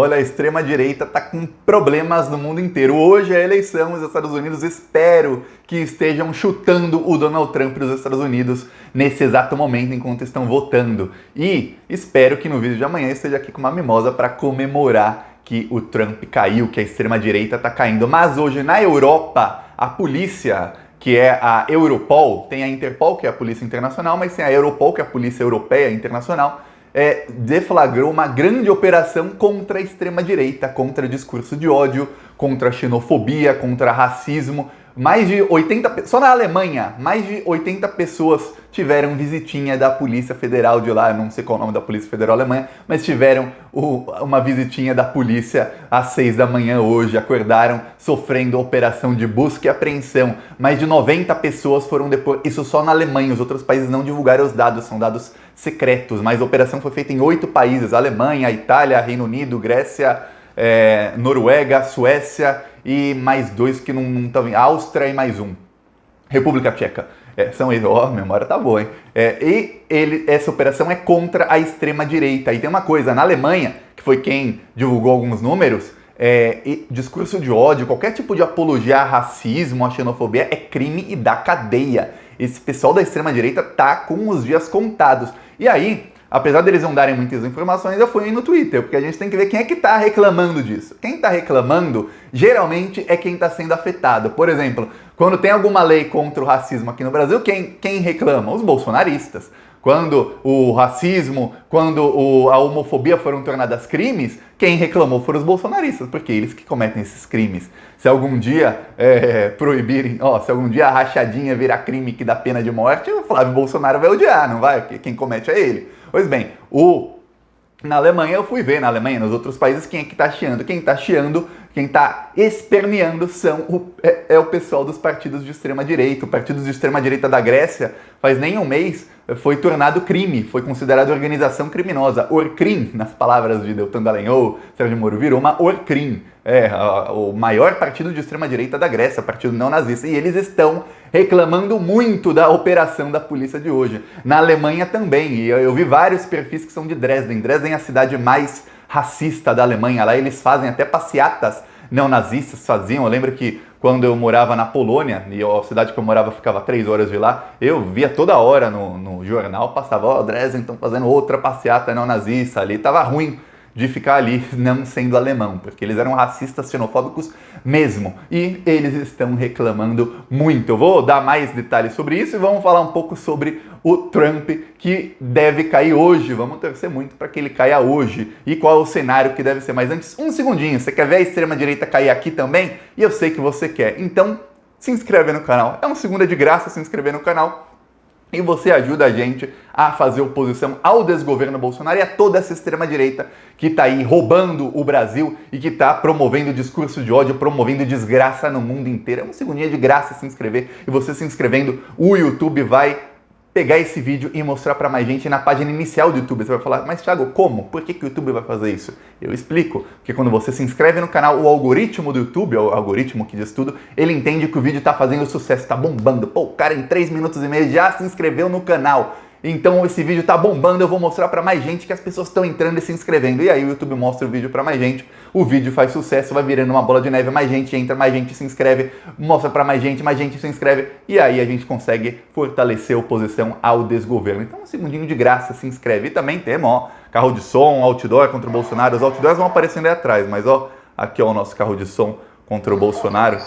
Olha, a extrema-direita está com problemas no mundo inteiro. Hoje é a eleição nos Estados Unidos. Espero que estejam chutando o Donald Trump dos Estados Unidos nesse exato momento enquanto estão votando. E espero que no vídeo de amanhã esteja aqui com uma mimosa para comemorar que o Trump caiu, que a extrema-direita está caindo. Mas hoje na Europa, a polícia, que é a Europol, tem a Interpol, que é a polícia internacional, mas tem a Europol, que é a polícia europeia internacional, deflagrou uma grande operação contra a extrema-direita, contra discurso de ódio, contra xenofobia, contra racismo. Mais de 80, só na Alemanha, mais de 80 pessoas tiveram visitinha da Polícia Federal de lá, não sei qual é o nome da Polícia Federal Alemanha, mas tiveram uma visitinha da polícia às 6 da manhã hoje, acordaram sofrendo operação de busca e apreensão. Mais de 90 pessoas foram depois, isso só na Alemanha, os outros países não divulgaram os dados, são dados secretos, mas a operação foi feita em 8 países, Alemanha, Itália, Reino Unido, Grécia, Noruega, Suécia e mais 2 que não estão em Áustria e mais um, República Tcheca. São eles, a memória tá boa, hein? Essa operação é contra a extrema-direita. E tem uma coisa, na Alemanha, que foi quem divulgou alguns números, discurso de ódio, qualquer tipo de apologia a racismo, a xenofobia, é crime e dá cadeia. Esse pessoal da extrema-direita tá com os dias contados. E aí, apesar deles não darem muitas informações, eu fui aí no Twitter, porque a gente tem que ver quem é que tá reclamando disso. Quem tá reclamando, geralmente, é quem tá sendo afetado. Por exemplo, quando tem alguma lei contra o racismo aqui no Brasil, quem reclama? Os bolsonaristas. Quando o racismo, quando a homofobia foram tornadas crimes, quem reclamou foram os bolsonaristas, porque eles que cometem esses crimes. Se algum dia proibirem, se algum dia a rachadinha virar crime que dá pena de morte, o Flávio Bolsonaro vai odiar, não vai? Porque quem comete é ele. Pois bem, na Alemanha eu fui ver, nos outros países, quem é que tá chiando? Quem tá chiando, quem tá esperneando é o pessoal dos partidos de extrema-direita. O partido de extrema-direita da Grécia, faz nem um mês, foi tornado crime, foi considerado organização criminosa. Orcrim, nas palavras de Deltan Dallagnol, Sérgio Moro, virou uma Orcrim. O maior partido de extrema-direita da Grécia, partido neonazista, e eles estão reclamando muito da operação da polícia de hoje. Na Alemanha também, e eu vi vários perfis que são de Dresden. Dresden é a cidade mais racista da Alemanha, lá eles fazem até passeatas neonazistas, faziam. Eu lembro que quando eu morava na Polônia, e a cidade que eu morava ficava 3 horas de lá, eu via toda hora no jornal, passava, Dresden estão fazendo outra passeata neonazista ali, tava ruim de ficar ali não sendo alemão, porque eles eram racistas, xenofóbicos mesmo, e eles estão reclamando muito. Eu vou dar mais detalhes sobre isso e vamos falar um pouco sobre o Trump, que deve cair hoje. Vamos torcer muito para que ele caia hoje. E qual é o cenário que deve ser. Mas antes, um segundinho, você quer ver a extrema-direita cair aqui também? E eu sei que você quer, então se inscreve no canal. É um segundo de graça se inscrever no canal. E você ajuda a gente a fazer oposição ao desgoverno Bolsonaro e a toda essa extrema-direita que está aí roubando o Brasil e que está promovendo discurso de ódio, promovendo desgraça no mundo inteiro. É um segundinho de graça se inscrever. E você se inscrevendo, o YouTube vai pegar esse vídeo e mostrar para mais gente na página inicial do YouTube. Você vai falar, mas Thiago, como? Por que o YouTube vai fazer isso? Eu explico. Porque quando você se inscreve no canal, o algoritmo do YouTube, o algoritmo que diz tudo, ele entende que o vídeo está fazendo sucesso, está bombando. Pô, o cara em 3 minutos e meio já se inscreveu no canal. Então esse vídeo tá bombando, eu vou mostrar pra mais gente que as pessoas estão entrando e se inscrevendo. E aí o YouTube mostra o vídeo pra mais gente, o vídeo faz sucesso, vai virando uma bola de neve, mais gente entra, mais gente se inscreve, mostra pra mais gente se inscreve, e aí a gente consegue fortalecer a oposição ao desgoverno. Então um segundinho de graça, se inscreve. E também temos, carro de som, outdoor contra o Bolsonaro. Os outdoors vão aparecendo aí atrás, mas aqui o nosso carro de som contra o Bolsonaro.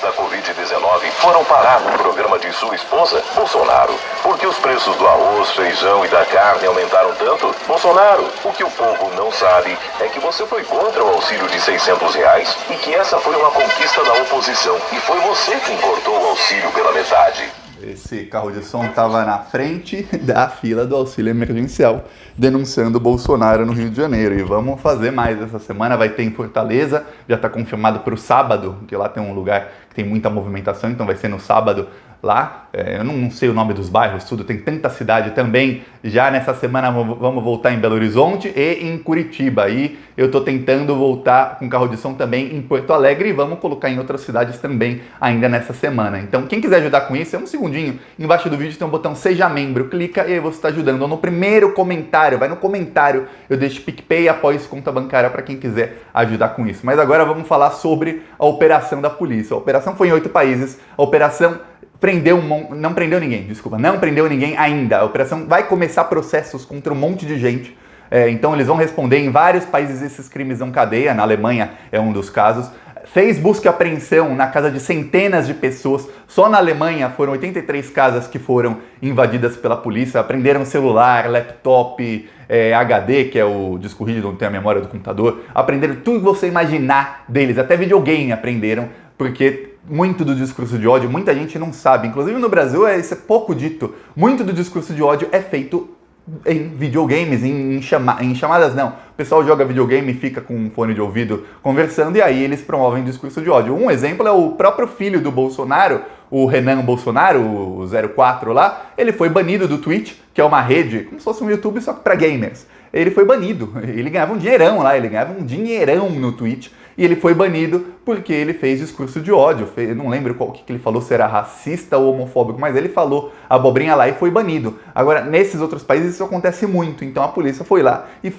Da Covid-19 foram parar no programa de sua esposa, Bolsonaro. Porque os preços do arroz, feijão e da carne aumentaram tanto? Bolsonaro, o que o povo não sabe é que você foi contra o auxílio de R$600 e que essa foi uma conquista da oposição. E foi você quem cortou o auxílio pela metade. Esse carro de som estava na frente da fila do auxílio emergencial, denunciando o Bolsonaro no Rio de Janeiro. E vamos fazer mais essa semana, vai ter em Fortaleza, já está confirmado para o sábado, que lá tem um lugar que tem muita movimentação, então vai ser no sábado, lá, eu não sei o nome dos bairros, tudo, tem tanta cidade também. Já nessa semana vamos voltar em Belo Horizonte e em Curitiba. E eu tô tentando voltar com carro de som também em Porto Alegre e vamos colocar em outras cidades também ainda nessa semana. Então quem quiser ajudar com isso, é um segundinho, embaixo do vídeo tem um botão Seja Membro, clica e aí você está ajudando. Ou no primeiro comentário, vai no comentário, eu deixo PicPay e apoio conta bancária para quem quiser ajudar com isso. Mas agora vamos falar sobre a operação da polícia. A operação foi em 8 países, a operação não prendeu ninguém ainda. A operação vai começar processos contra um monte de gente. Então eles vão responder em vários países, esses crimes dão cadeia. Na Alemanha é um dos casos. Fez busca e apreensão na casa de centenas de pessoas. Só na Alemanha foram 83 casas que foram invadidas pela polícia. Aprenderam celular, laptop, HD, que é o disco rígido onde tem a memória do computador. Aprenderam tudo que você imaginar deles, até videogame aprenderam, porque muito do discurso de ódio, muita gente não sabe, inclusive no Brasil isso é pouco dito, muito do discurso de ódio é feito em videogames, em chamadas não. O pessoal joga videogame e fica com um fone de ouvido conversando e aí eles promovem discurso de ódio. Um exemplo é o próprio filho do Bolsonaro, o Renan Bolsonaro, o 04 lá, ele foi banido do Twitch, que é uma rede, como se fosse um YouTube só que para gamers. Ele foi banido, ele ganhava um dinheirão lá, ele ganhava um dinheirão no Twitch e ele foi banido porque ele fez discurso de ódio. Eu não lembro qual que ele falou, se era racista ou homofóbico, mas ele falou abobrinha lá e foi banido. Agora, nesses outros países isso acontece muito, então a polícia foi lá e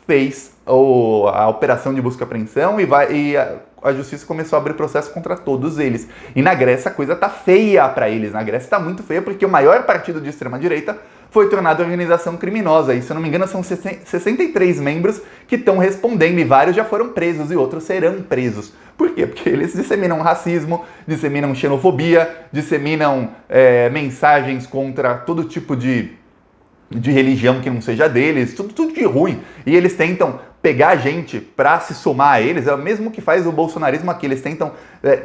fez a operação de busca e apreensão e a justiça começou a abrir processo contra todos eles. E na Grécia a coisa tá feia para eles, na Grécia tá muito feia porque o maior partido de extrema-direita foi tornado organização criminosa. E, se eu não me engano, são 63 membros que estão respondendo e vários já foram presos e outros serão presos. Por quê? Porque eles disseminam racismo, disseminam xenofobia, disseminam mensagens contra todo tipo de religião que não seja deles, tudo de ruim. E eles tentam pegar a gente para se somar a eles, é o mesmo que faz o bolsonarismo aqui. Eles tentam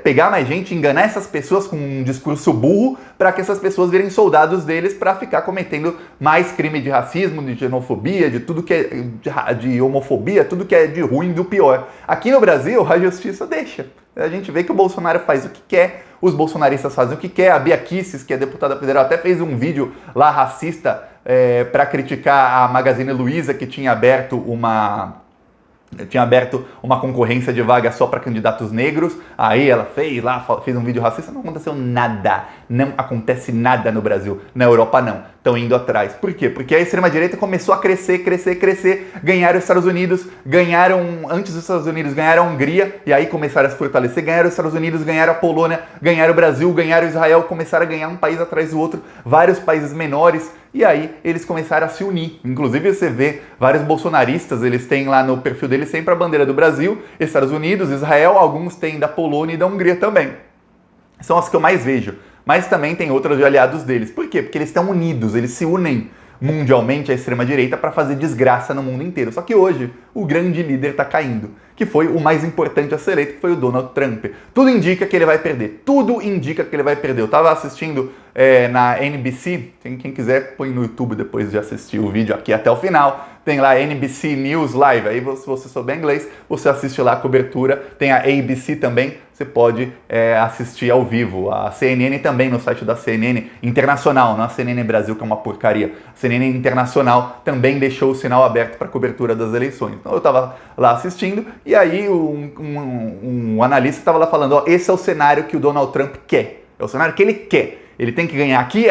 pegar mais gente, enganar essas pessoas com um discurso burro para que essas pessoas virem soldados deles para ficar cometendo mais crime de racismo, de xenofobia, de tudo que é de homofobia, tudo que é de ruim, do pior. Aqui no Brasil, a justiça deixa. A gente vê que o Bolsonaro faz o que quer, os bolsonaristas fazem o que quer. A Bia Kicis, que é deputada federal, até fez um vídeo lá racista para criticar a Magazine Luiza, que tinha aberto uma concorrência de vaga só para candidatos negros. Aí ela fez um vídeo racista, não aconteceu nada. Não acontece nada no Brasil. Na Europa não. Estão indo atrás. Por quê? Porque a extrema-direita começou a crescer. Ganharam os Estados Unidos, antes dos Estados Unidos, ganharam a Hungria, e aí começaram a se fortalecer. Ganharam os Estados Unidos, ganharam a Polônia, ganharam o Brasil, ganharam Israel, começaram a ganhar um país atrás do outro, vários países menores. E aí eles começaram a se unir. Inclusive você vê vários bolsonaristas, eles têm lá no perfil deles sempre a bandeira do Brasil, Estados Unidos, Israel, alguns têm da Polônia e da Hungria também. São as que eu mais vejo. Mas também tem outros de aliados deles. Por quê? Porque eles estão unidos, eles se unem mundialmente à extrema-direita para fazer desgraça no mundo inteiro. Só que hoje o grande líder está caindo, que foi o mais importante a ser eleito, que foi o Donald Trump. Tudo indica que ele vai perder. Tudo indica que ele vai perder. Eu estava assistindo na NBC, quem quiser põe no YouTube depois de assistir o vídeo aqui até o final. Tem lá NBC News Live, aí se você souber inglês, você assiste lá a cobertura. Tem a ABC também, você pode assistir ao vivo. A CNN também, no site da CNN Internacional, não a CNN Brasil, que é uma porcaria. A CNN Internacional também deixou o sinal aberto para cobertura das eleições. Então eu estava lá assistindo e aí um analista estava lá falando, ó, esse é o cenário que o Donald Trump quer. É o cenário que ele quer. Ele tem que ganhar aqui,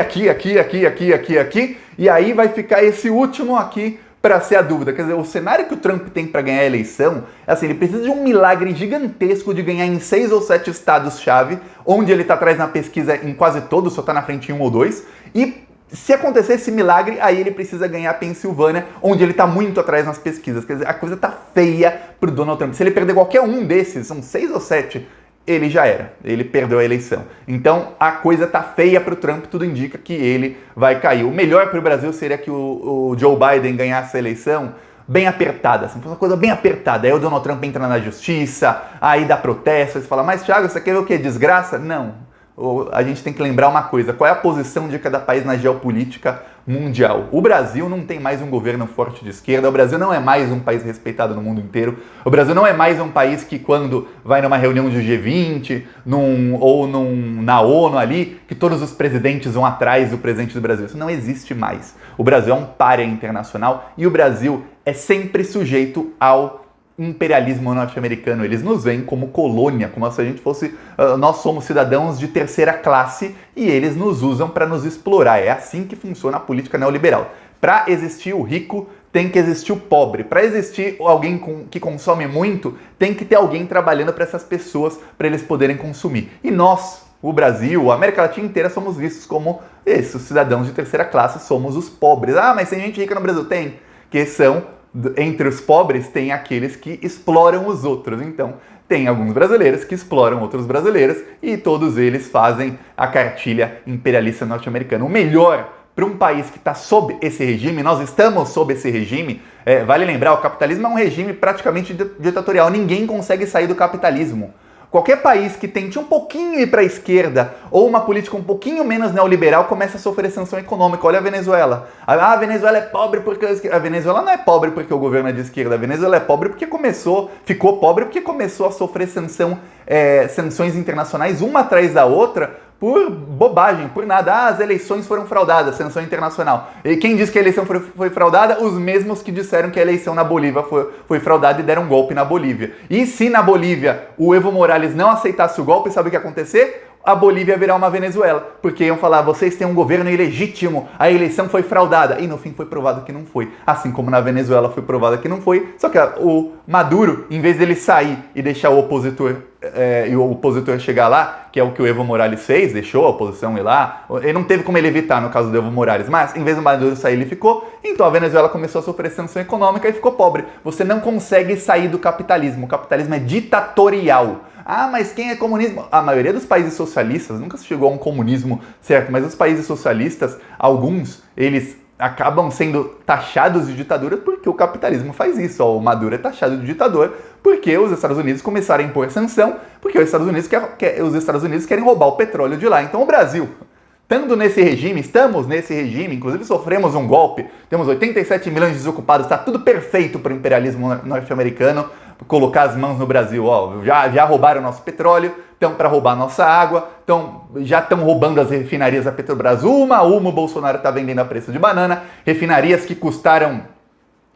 e aí vai ficar esse último aqui para ser a dúvida. Quer dizer, o cenário que o Trump tem para ganhar a eleição é assim, ele precisa de um milagre gigantesco de ganhar em 6 ou 7 estados-chave, onde ele está atrás na pesquisa em quase todos, só está na frente em 1 ou 2, e se acontecer esse milagre, aí ele precisa ganhar a Pensilvânia, onde ele está muito atrás nas pesquisas. Quer dizer, a coisa tá feia pro Donald Trump. Se ele perder qualquer um desses, são 6 ou 7, ele já era, ele perdeu a eleição. Então a coisa tá feia pro Trump, tudo indica que ele vai cair. O melhor pro Brasil seria que o Joe Biden ganhasse a eleição bem apertada, assim, uma coisa bem apertada. Aí o Donald Trump entra na justiça, aí dá protesto, aí você fala, mas Thiago, você quer ver o quê? Desgraça? Não. a gente tem que lembrar uma coisa: qual é a posição de cada país na geopolítica mundial? O Brasil não tem mais um governo forte de esquerda, o Brasil não é mais um país respeitado no mundo inteiro, o Brasil não é mais um país que quando vai numa reunião de G20 na ONU ali, que todos os presidentes vão atrás do presidente do Brasil. Isso não existe mais. O Brasil é um pária internacional e o Brasil é sempre sujeito ao imperialismo norte-americano. Eles nos veem como colônia, como se a gente fosse... nós somos cidadãos de terceira classe e eles nos usam para nos explorar. É assim que funciona a política neoliberal. Para existir o rico, tem que existir o pobre. Para existir alguém que consome muito, tem que ter alguém trabalhando para essas pessoas, para eles poderem consumir. E nós, o Brasil, a América Latina inteira, somos vistos como esses cidadãos de terceira classe, somos os pobres. Ah, mas tem gente rica no Brasil? Tem, que são... Entre os pobres tem aqueles que exploram os outros. Então, tem alguns brasileiros que exploram outros brasileiros e todos eles fazem a cartilha imperialista norte-americana. O melhor para um país que está sob esse regime, nós estamos sob esse regime, vale lembrar, o capitalismo é um regime praticamente ditatorial. Ninguém consegue sair do capitalismo. Qualquer país que tente um pouquinho ir para a esquerda ou uma política um pouquinho menos neoliberal começa a sofrer sanção econômica. Olha a Venezuela. A Venezuela é pobre porque... A Venezuela não é pobre porque o governo é de esquerda. A Venezuela é pobre porque ficou pobre porque começou a sofrer sanções internacionais uma atrás da outra por bobagem, por nada. As eleições foram fraudadas, sanção internacional. E quem disse que a eleição foi fraudada? Os mesmos que disseram que a eleição na Bolívia foi fraudada e deram um golpe na Bolívia. E se na Bolívia o Evo Morales não aceitasse o golpe, sabe o que ia acontecer? A Bolívia ia virar uma Venezuela, porque iam falar, vocês têm um governo ilegítimo, a eleição foi fraudada, e no fim foi provado que não foi, assim como na Venezuela foi provado que não foi, só que o Maduro, em vez dele sair e deixar o opositor chegar lá, que é o que o Evo Morales fez, deixou a oposição ir lá, ele não teve como ele evitar no caso do Evo Morales, mas em vez do Maduro sair, ele ficou, então a Venezuela começou a sofrer sanção econômica e ficou pobre. Você não consegue sair do capitalismo, o capitalismo é ditatorial. Ah, mas quem é comunismo? A maioria dos países socialistas, nunca se chegou a um comunismo, certo? Mas os países socialistas, alguns, eles acabam sendo taxados de ditadura porque o capitalismo faz isso. O Maduro é taxado de ditador porque os Estados Unidos começaram a impor sanção, porque os Estados Unidos querem roubar o petróleo de lá. Então o Brasil, estamos nesse regime, inclusive sofremos um golpe, temos 87 milhões de desocupados, está tudo perfeito para o imperialismo norte-americano colocar as mãos no Brasil. Já roubaram nosso petróleo, estão para roubar nossa água, já estão roubando as refinarias da Petrobras. Uma o Bolsonaro está vendendo a preço de banana, refinarias que custaram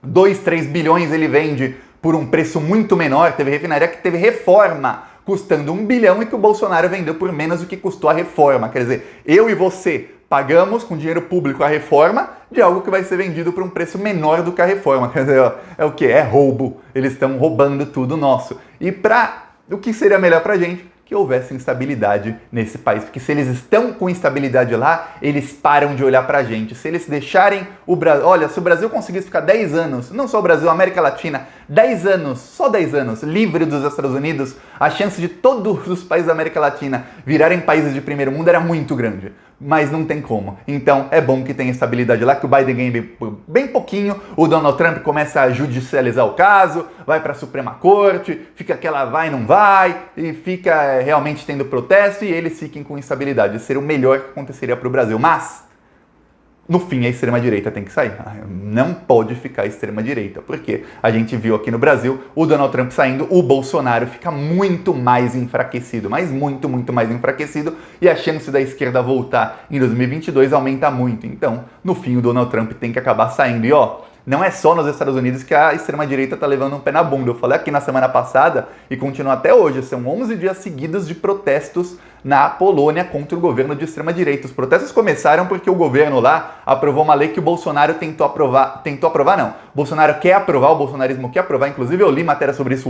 2, 3 bilhões ele vende por um preço muito menor. Teve refinaria que teve reforma custando 1 bilhão e que o Bolsonaro vendeu por menos do que custou a reforma. Quer dizer, eu e você pagamos com dinheiro público a reforma de algo que vai ser vendido por um preço menor do que a reforma. Quer dizer, é o quê? É roubo. Eles estão roubando tudo nosso. E o que seria melhor pra gente? Que houvesse instabilidade nesse país. Porque se eles estão com instabilidade lá, eles param de olhar pra gente. Se eles deixarem o Brasil... Olha, se o Brasil conseguisse ficar 10 anos, não só o Brasil, a América Latina, 10 anos, só 10 anos, livre dos Estados Unidos, a chance de todos os países da América Latina virarem países de primeiro mundo era muito grande. Mas não tem como. Então é bom que tenha estabilidade lá, que o Biden ganhe bem pouquinho, o Donald Trump começa a judicializar o caso, vai para a Suprema Corte, fica aquela vai, não vai, e fica realmente tendo protesto e eles fiquem com instabilidade. Isso seria o melhor que aconteceria para o Brasil. Mas, no fim, a extrema-direita tem que sair. Não pode ficar a extrema-direita, porque a gente viu aqui no Brasil o Donald Trump saindo, o Bolsonaro fica muito mais enfraquecido, mas muito, muito mais enfraquecido, e a chance da esquerda voltar em 2022 aumenta muito. Então, no fim, o Donald Trump tem que acabar saindo. E não é só nos Estados Unidos que a extrema-direita está levando um pé na bunda. Eu falei aqui na semana passada e continua até hoje. São 11 dias seguidos de protestos na Polônia contra o governo de extrema-direita. Os protestos começaram porque o governo lá aprovou uma lei que o Bolsonaro tentou aprovar não. O Bolsonaro quer aprovar, o bolsonarismo quer aprovar. Inclusive eu li matéria sobre isso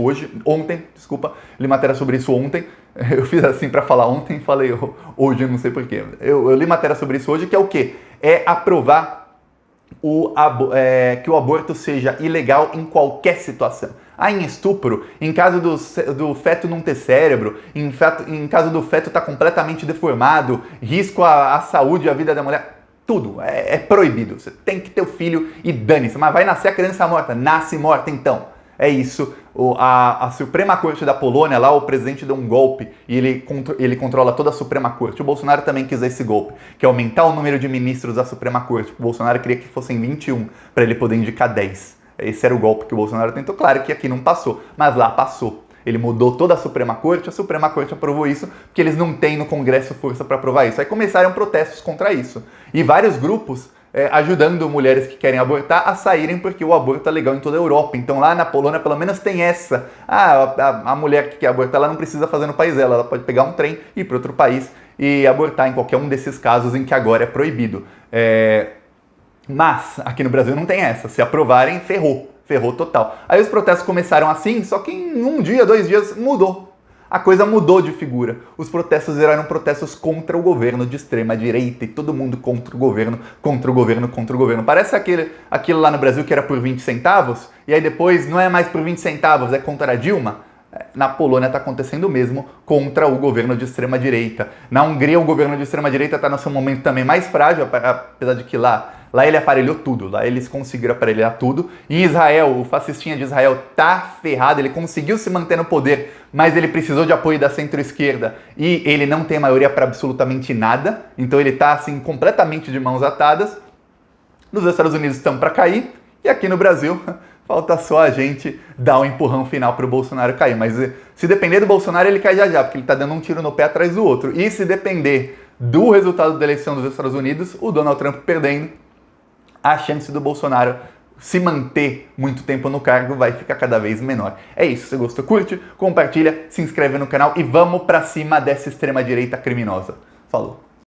li matéria sobre isso ontem. Eu fiz assim para falar ontem, falei hoje, eu não sei porquê. Eu li matéria sobre isso hoje, que é o quê? É aprovar que o aborto seja ilegal em qualquer situação. Em estupro, em caso do feto não ter cérebro, em caso do feto estar completamente deformado, risco à saúde e à vida da mulher, tudo é proibido. Você tem que ter o filho e dane-se. Mas vai nascer a criança morta, nasce morta então. É isso. A Suprema Corte da Polônia, lá o presidente deu um golpe e ele controla toda a Suprema Corte. O Bolsonaro também quis esse golpe, que é aumentar o número de ministros da Suprema Corte. O Bolsonaro queria que fossem 21, para ele poder indicar 10. Esse era o golpe que o Bolsonaro tentou. Claro que aqui não passou, mas lá passou. Ele mudou toda a Suprema Corte aprovou isso, porque eles não têm no Congresso força para aprovar isso. Aí começaram protestos contra isso. E vários grupos ajudando mulheres que querem abortar a saírem, porque o aborto é legal em toda a Europa. Então lá na Polônia pelo menos tem essa. A mulher que quer abortar, ela não precisa fazer no país dela, ela pode pegar um trem, ir para outro país e abortar em qualquer um desses casos em que agora é proibido. Mas aqui no Brasil não tem essa. Se aprovarem, ferrou total. Aí os protestos começaram assim, só que em 1 dia, 2 dias mudou. A coisa mudou de figura. Os protestos eram protestos contra o governo de extrema direita e todo mundo contra o governo. Parece aquilo lá no Brasil que era por 20 centavos e aí depois não é mais por 20 centavos, é contra a Dilma. Na Polônia está acontecendo o mesmo contra o governo de extrema direita. Na Hungria o governo de extrema direita está no seu momento também mais frágil, apesar de que lá ele aparelhou tudo, lá eles conseguiram aparelhar tudo. Em Israel, o fascistinha de Israel tá ferrado, ele conseguiu se manter no poder, mas ele precisou de apoio da centro-esquerda e ele não tem maioria para absolutamente nada, então ele tá assim completamente de mãos atadas. Nos Estados Unidos estão para cair e aqui no Brasil falta só a gente dar um empurrão final para o Bolsonaro cair. Mas se depender do Bolsonaro, ele cai já, porque ele tá dando um tiro no pé atrás do outro. E se depender do resultado da eleição dos Estados Unidos, o Donald Trump perdendo, a chance do Bolsonaro se manter muito tempo no cargo vai ficar cada vez menor. É isso, se você gostou, curte, compartilha, se inscreve no canal e vamos pra cima dessa extrema-direita criminosa. Falou!